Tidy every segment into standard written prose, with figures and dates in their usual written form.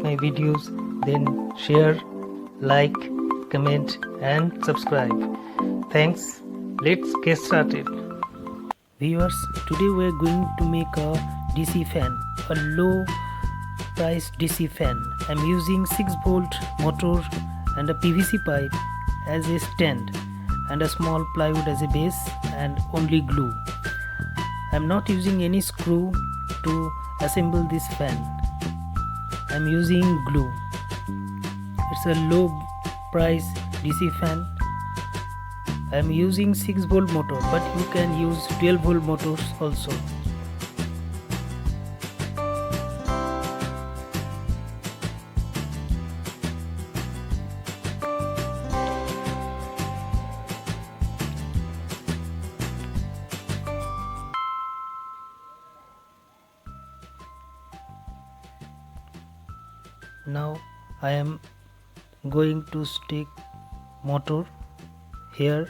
my videos, then share, like, comment and subscribe. Thanks. Let's get started. Viewers, today we are going to make a DC fan, a low price DC fan. I am using 6-volt motor and a PVC pipe as a stand and a small plywood as a base and only glue. I am not using any screw to assemble this fan. I am using glue. It's a low price DC fan. I am using 6-volt motor, but you can use 12-volt motors also. Now I am going to stick motor here.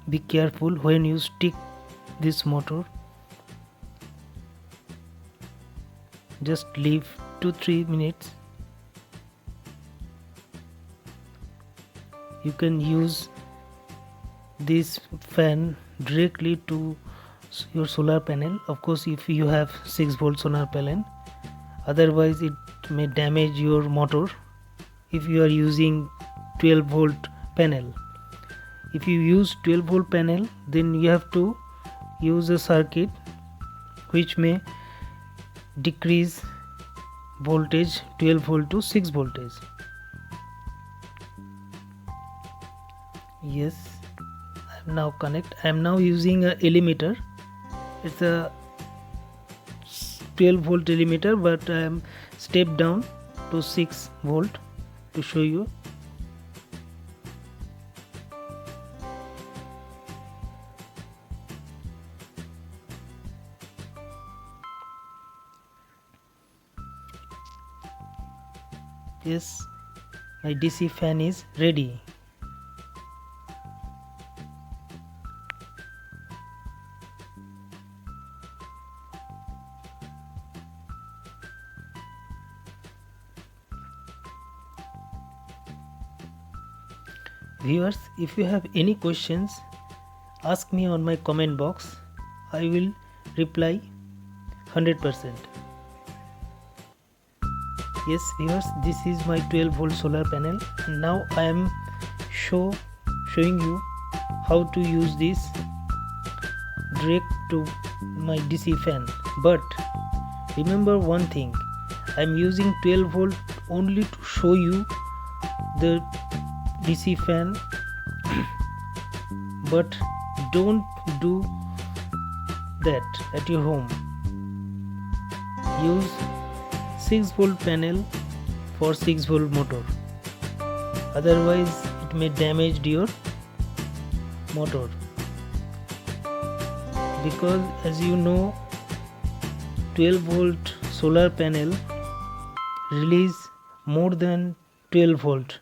Be careful when you stick this motor. Just leave 2-3 minutes. You can use this fan directly to your solar panel, of course if you have 6-volt solar panel. Otherwise it may damage your motor if you are using 12-volt panel. If you use 12-volt panel, then you have to use a circuit which may decrease voltage 12-volt to 6 voltage. Yes, I am now connect. I am now using a limiter. It's a 12-volt limiter, but I am stepped down to 6 volt to show you. Yes, my DC fan is ready. Viewers, if you have any questions, ask me on my comment box. I will reply 100%. Yes viewers, this is my 12-volt solar panel, and now I am showing you how to use this direct to my DC fan. But remember one thing, I am using 12-volt only to show you the DC fan, but don't do that at your home. Use 6-volt panel for 6-volt motor, otherwise it may damage your motor, because as you know 12-volt solar panel release more than 12 volt